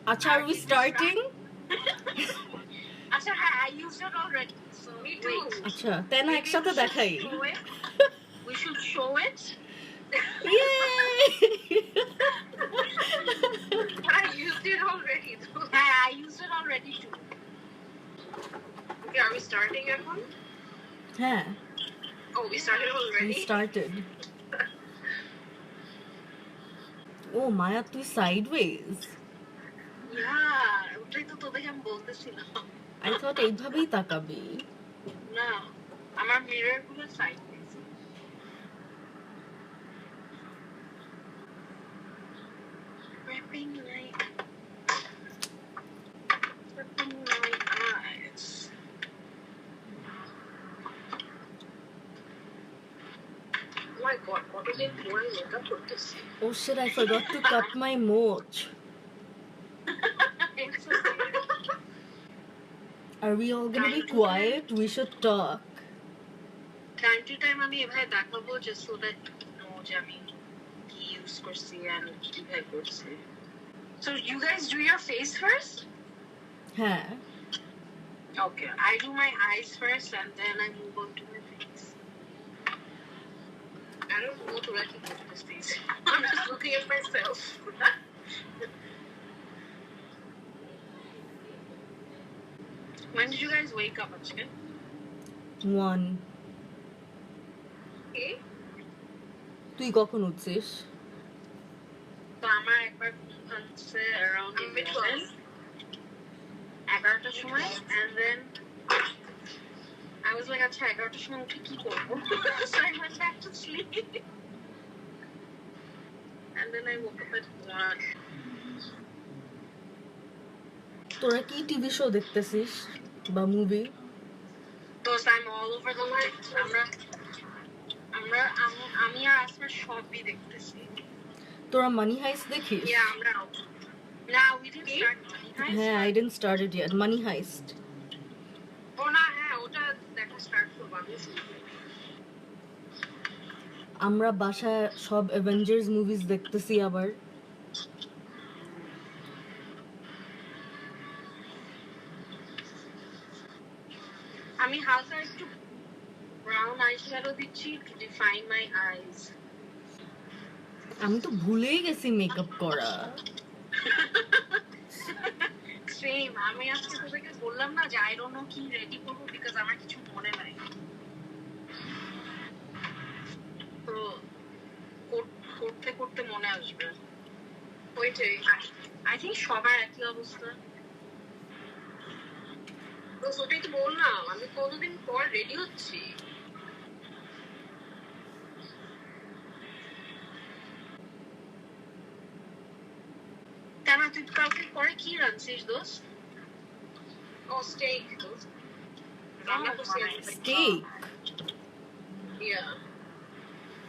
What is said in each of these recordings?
Acha, are we starting? Acha, I used it already. So me too. Acha, then একসাথে দেখাই. We should show it. Yay! I used it already. I used it already too. Okay, are we starting everyone? হ্যাঁ. Oh, we started already? We started. Oh, Maya, তুই sideways. Yeah, ওটাই তো তোদেরকে আমি বলতেছিলাম। I thought এইভাবেই তাকাবি। না, আমার mirror গুলো sideways. Wrapping my eyes. Oh my god, কতদিন পরে মেকআপ করতেছি। Oh shit, I forgot to cut my moch. Are we all gonna be quiet? We should talk. Time to time আমি এভাবে দেখাবো just so that you know যে আমি কি use করছি and কিভাবে করছি. So you guys do your face first? হ্যাঁ. Okay, I do my eyes first and then I move on to my face. I don't know what to like to this face. I'm just looking at myself. When did you guys wake up, Achika? 1. Okay. তুই কখন উঠছিস? তো আমার একবার হচ্ছে around 11টার সময় and then I was like আচ্ছা 11টার সময় উঠে কি করব? So I went back to sleep. And then I woke up at 1. তোরা কি টিভি শো দেখতেছিস বা movie? Those I'm all over the world. আমি আর আসমা সবই দেখতেছি। তোরা মানি হাইস্ট দেখিস? Yeah, আমরাও। No, we didn't start Money Heist. হ্যাঁ, I didn't start it yet. Money Heist. ও না, হ্যাঁ, ওটা দেখা স্টার্ট করব আমি শুনতে। আমরা বাসায় সব অ্যাভেঞ্জার্স মুভিজ দেখতেছি আবার। আমি হালকা একটু ব্রাউন আইশ্যাডো দিচ্ছি to define my eyes. আমি তো ভুলেই গেছি মেকআপ করা। Same, আমি আজকে তোদেরকে বললাম না যে I don't know কি রেডি করব because আমার কিছু মনে নাই। তো করতে করতে মনে আসবে। ওইটাই। I think সবার একই অবস্থা। তো ওটাই তো বললাম আমি কতদিন পর রেডি হচ্ছি। কেন তুই কালকে পরে কি রাঁধছিস দোস্ত? ও স্টেক দোস্ত। রান্না করছি স্টেক? Yeah.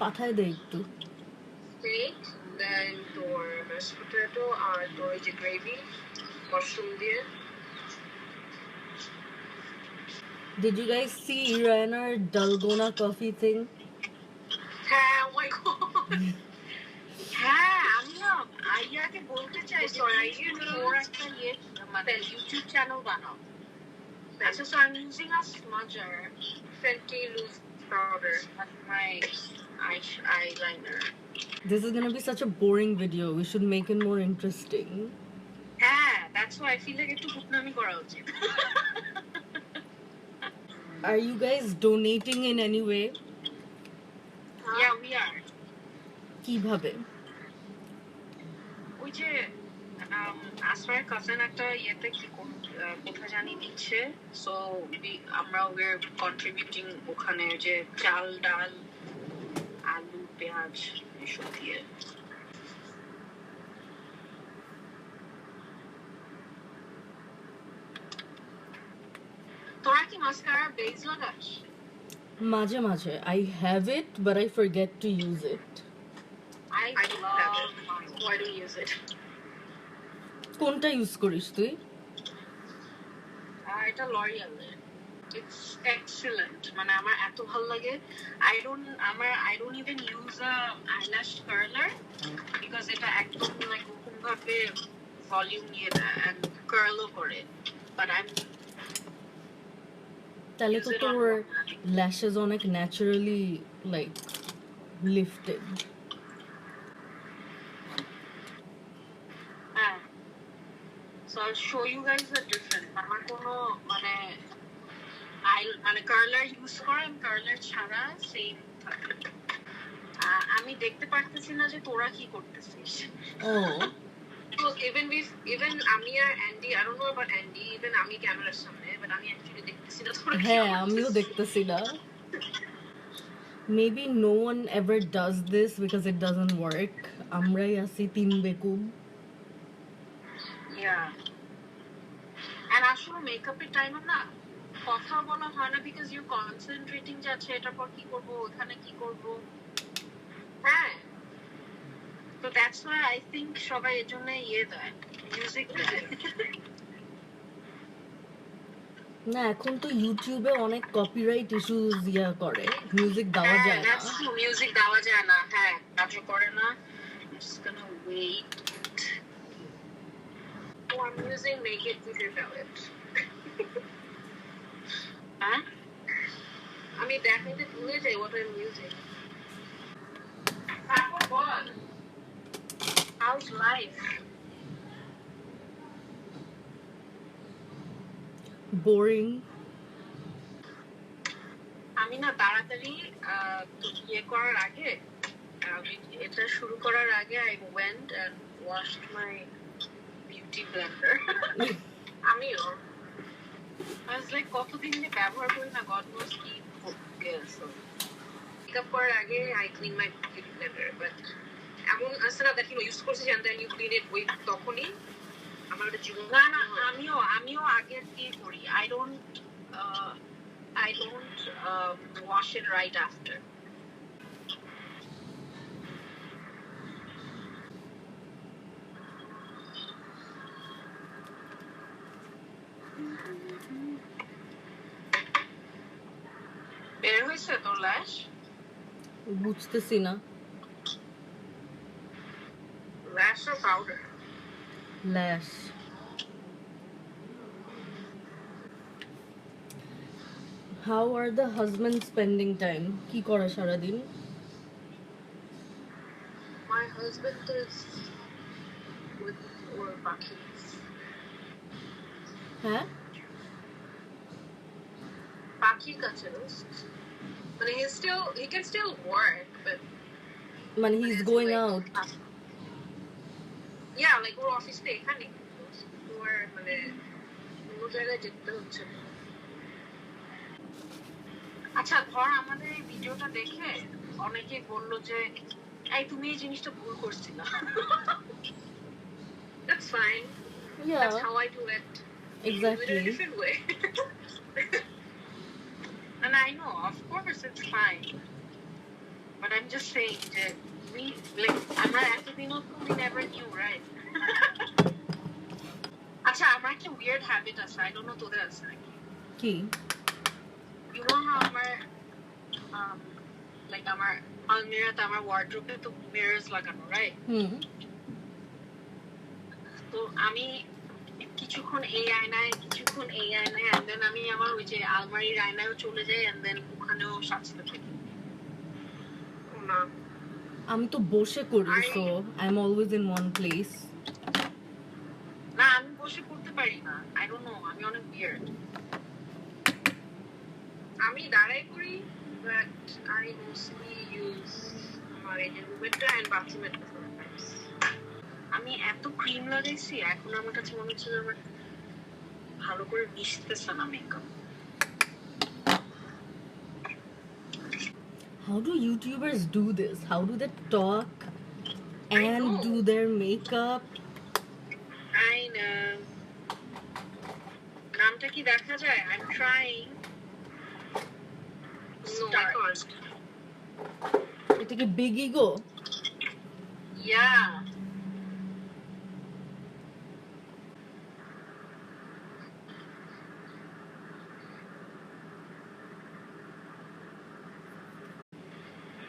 পাঠায় দে একটু। Steak, then তোর mashed potato আর তোর এই যে gravy, mushroom দিয়ে। Did you guys see Irana's Dalgona coffee thing? হ্যাঁ, oh my god. হ্যাঁ, আমি না আইয়াকে বলতে চাই যে ওর একটা মানে YouTube চ্যানেল বানাও। আচ্ছা, so I'm using a smudger, Fenty loose powder as my eyeliner. This is gonna be such a boring video. We should make it more interesting. হ্যাঁ, that's why I feel like একটু কুটনামি করা উচিত। Are you guys donating in any way? Yeah, we are. কিভাবে? ওই যে আসমার cousin একটা ইয়েতে কি কোথা জানি দিচ্ছে, সো আমরা we're contributing ওখানে যে চাল ডাল আলু পেঁয়াজ এসব দিয়ে। তোরা কি মাস্কারা বেস লাগাস? মাঝে মাঝে I have it but I forget to use it. I love mine. Why do you use it? কোনটা ইউজ করিস তুই? এটা L'Oreal এর। It's excellent. মানে আমার এত ভালো লাগে। I don't even use a eyelash curler because এটা একদম like ওরকম ভাবে ভলিউম নিয়ে দেয় and curlও করে but I'm তাহলে use তো it on তোর one eye. lashes অনেক naturally like lifted. হ্যাঁ so I'll show you guys the difference আমার কোনো মানে মানে কার্লার ইউজ করে and কার্লার ছাড়া সেম থাকে আমি দেখতে পারতেছি না যে তোরা কি করতেছিস Oh. So even আমি আর Andy I don't know about Andy even আমি ক্যামেরার সামনে but আমি অ্যাকচুয়ালি দেখতেছি না তোরা কি হ্যাঁ করতেছিস আমিও দেখতেছি না. Maybe no one ever does this because it doesn't work. আমরাই আছি তিন বেকুব. yeah and আসলে মেকআপের টাইমে না কথা বলা হয় না because you're concentrating যে আচ্ছা এটার পর কি করব ওখানে কি করব হ্যাঁ so that's why I think সবাই এর জন্য দেয় মিউজিক দেয় না এখন তো ইউটিউবে অনেক কপিরাইট ইস্যুস করে মিউজিক দেওয়া যায় না মিউজিক দেওয়া যায় না হ্যাঁ কাজও করে না just gonna wait oh I'm using make it with your palette হ্যাঁ আমি দেখাইতে ভুলে যাই what I'm using how's life boring আমি না তাড়াতাড়ি করার আগে এটা শুরু করার আগে I went and washed my beauty blender আমিও I was like কতদিন যে ব্যবহার করি না God knows কি গেছে মেকআপ করার আগে I clean my beauty blender but এমন আছে না that ইউজ করছিস and then you clean it with তখনই আমার ওটা জীবন না না আমিও আগে কি করি I don't wash it right after বের হয়েছে তোর ল্যাশ বুঝতেছি না ল্যাশ or powder ল্যাশ How are the husbands spending time? কি করে সারাদিন? My husband is with or Bakis. হ্যাঁ Bakir কাছে but he can still work but মানে he's going like, out. Yeah like ওর অফিসে এখানে ওর মানে অন্য জায়গায় যেতে হচ্ছে আচ্ছা ধর আমাদের এই ভিডিওটা দেখে অনেকেই বললো যে এই তুমি এই জিনিসটা ভুল করছিলা That's fine. Yeah. That's how I do it. Exactly. In a different way. And I know, of course, it's fine. But I'm just saying that আমরা এতদিনও তো we never knew, right? আচ্ছা আমার একটা weird habit আছে I don't know তোদের আছে নাকি কি You know how আমার like আমার আলমিরাতে আমার ওয়ার্ড্রোবে তো mirrors লাগানো right তো আমি কিছুক্ষণ এই আয়নায় and then আমি আমার ওই যে আলমারির আয়নায়ও চলে যাই and then ওখানেও সাজতে থাকি না আমি তো বসে করি so I'm always in one place না আমি বসে করতে পারি না I don't know আমি অনেক weird আমি দাঁড়াই করি but I mostly use আমার এই যে রুমেরটা and বাথরুমেরটা sometimes আমি এত ক্রিম লাগাইছি এখন আমার কাছে মনে হচ্ছে যে আমার ভালো করে মিশতেছে না makeup How do YouTubers do this? How do they talk and do their makeup? I know. নামটা কি দেখা যায়? I'm trying. No, I can't. এটা কি big ego? Yeah.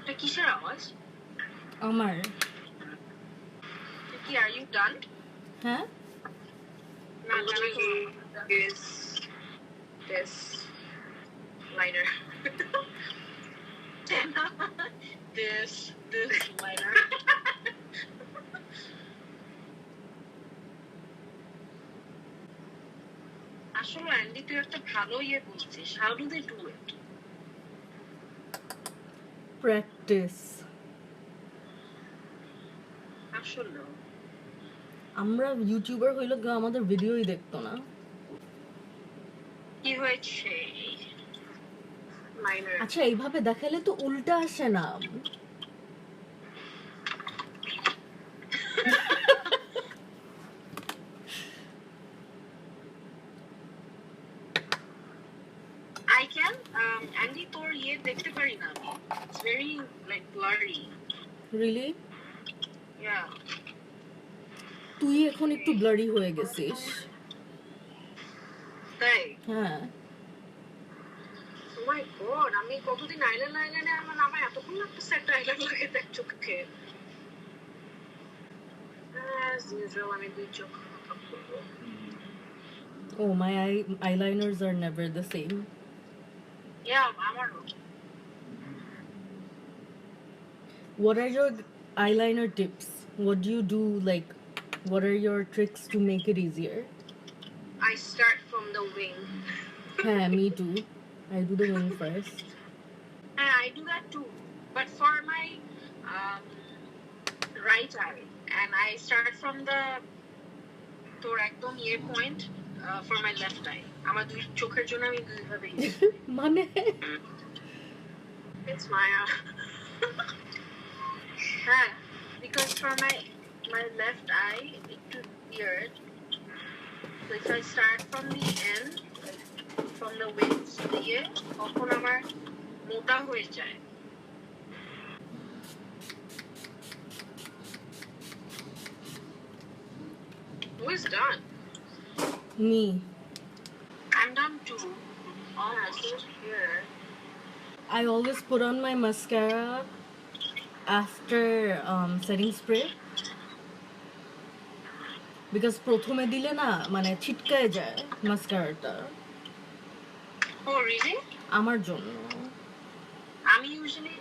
এটা কিসের আওয়াজ? আমার কি are you done? হ্যাঁ is this liner. this liner. আসলে অ্যান্ডি তুই একটা ভালো বলছিস. How do they do it? Practice. আসলে আমরা ইউটিউবার হইলো কেউ আমাদের ভিডিওই দেখতো না। কি হয়েছে? লাইনার. আচ্ছা এইভাবে দেখালে তো উল্টা আসে না। I can অ্যান্ডি তোর দেখতে পারি না আমি. It's very like blurry. Really? Yeah. তুই এখন একটু ব্লারি হয়ে গেছিস। তাই? হ্যাঁ। Oh my god, আমি কতদিন আইলাইনারে আমার এতক্ষণ লাগতেছে একটা আইলাইনার লাগে দেখ চোখে। As usual, আমি দুই চোখ করবো। Oh, my eyeliners are never the same. Yeah, আমারও। What are your eyeliner tips? What do you do, like, what are your tricks to make it easier? I start from the wing. Yeah, me too. I do the wing first. Yeah, I do that too. But for my right eye, and I start from the তোর একদম point for my left eye. আমার দুই চোখের জন্য আমি দুইভাবে use করি। মানে It's my হ্যাঁ, because for my left eye একটু weird. So if I start from the end, like from the wings দিয়ে তখন আমার মোটা হয়ে যায়। Who is done? me. I'm done too. Almost here. I always put on my mascara after setting spray because প্রথমে দিলে না মানে ছিটকায় যায় মাস্কারাটা। Oh really? আমার জন্য। আমি usually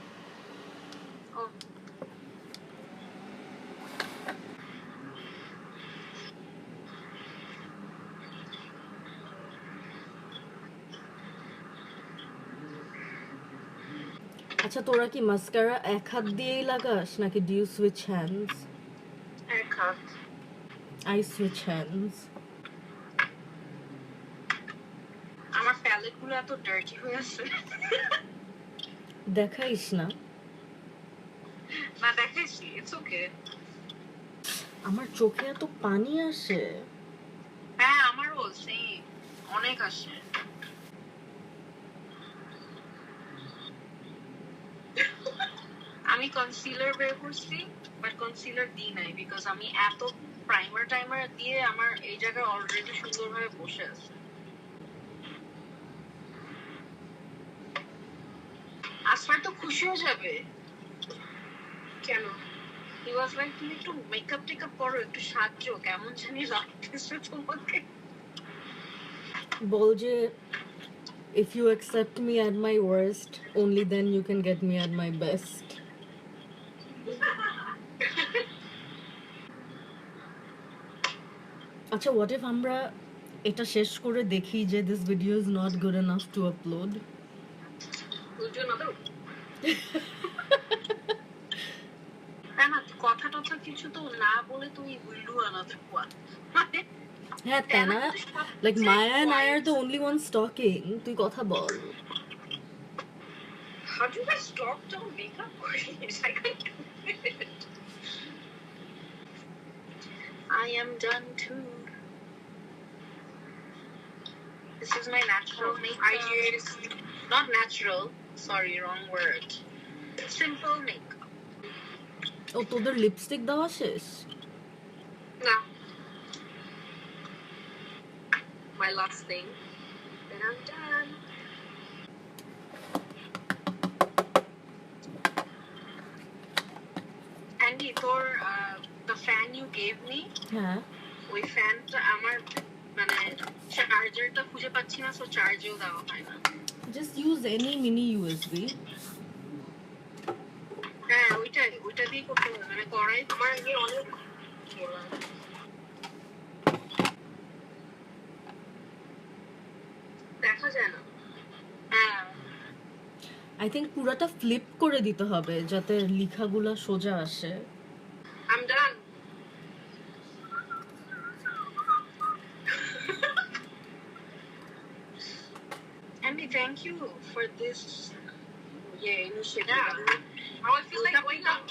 আচ্ছা তোরা কি মাস্কারা এক হাত দিয়েই লাগাস নাকি do you switch hands? এক হাত। I switch hands. আমার প্যালেট গুলো এত ডার্টি হয়ে আছে। দেখাইস না। না দেখাইছি, it's okay. আমার চোখে এত পানি আসে। হ্যাঁ আমারও সেম, অনেক আসে। আমি কনসিলার বের করছি, বাট কনসিলার দিই নাই বিকজ আমি এত প্রাইমার টাইমার দিয়ে আমার এই জায়গায় অলরেডি সুন্দরভাবে বসে আছে। আসফার তো খুশি হয়ে যাবে। কেন? He was like, তুমি একটু মেকআপ টেকআপ করো, একটু সাজো, কেমন জানি লাগতেছে তোমাকে। বল যে if you accept me at my worst, only then you can get me at my best. আচ্ছা what if আমরা এটা শেষ করে দেখি যে this video is not good enough to upload? We'll do another one. না কথা টথা কিছু তো না বলে তুই will do another one. হ্যাঁ তাই না? Like Maya and I are the only ones talking. তুই কথা বল। How do you guys talk to makeup artists? I can't do it. I am done too. This is my natural makeup. Not natural. Sorry, wrong word. Simple makeup. ও তোদের lipstick দেওয়া শেষ? No. My last thing. Then I'm done. Andy, তোর the fan you gave me, হ্যাঁ ওই ফ্যানটা আমার মানে চার্জারটা খুঁজে পাচ্ছি না, সো চার্জেও দেওয়া হয় না। Just use any mini USB. হ্যাঁ, ওইটা দিয়ে করতে হবে। মানে কড়াই আমার আগে অনেক দেখা যায় না। হ্যাঁ, I think পুরাটা flip করে দিতে হবে যাতে লেখাগুলো সোজা আসে। I'm done. Andy, thank you for this initiative. Yeah. Now I feel like going up.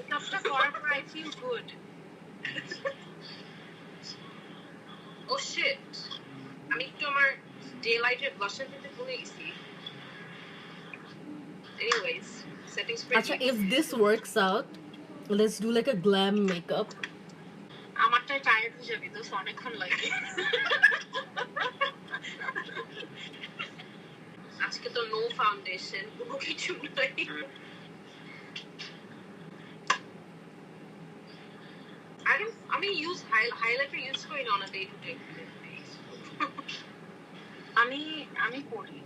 Makeup করার পর I feel good. Oh shit. আমি একটু আমার daylighted blusher দিতে ভুলে গেছি. Anyways, setting spray. আচ্ছা, if this works out, let's do like a glam makeup. আমারটা টায়ার্ড হয়ে যাবে তো অনেকক্ষণ লাগে। আজকে তো নো ফাউন্ডেশন, কোনো কিছু নাই। আমি ইউজ হাইলাইটার ইউজ করি না on a day to day. আমি করি।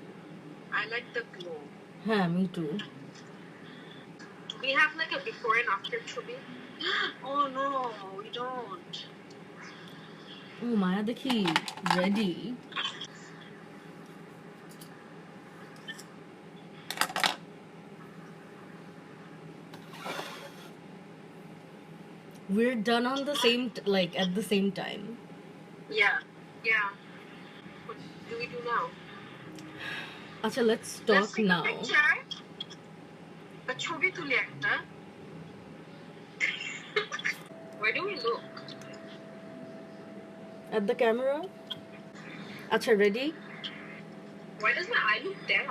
I like the glow. হ্যাঁ, me too. Do we have like a before and after ছবি? Oh no, we don't. Oh, Maya দেখি ready. We're done on the same like at the same time. Yeah. What do we do now? আচ্ছা, let's talk take now. a picture. ছবি তুলি একটা। Where do we look? At the camera. আচ্ছা, ready? Why does my eye look there?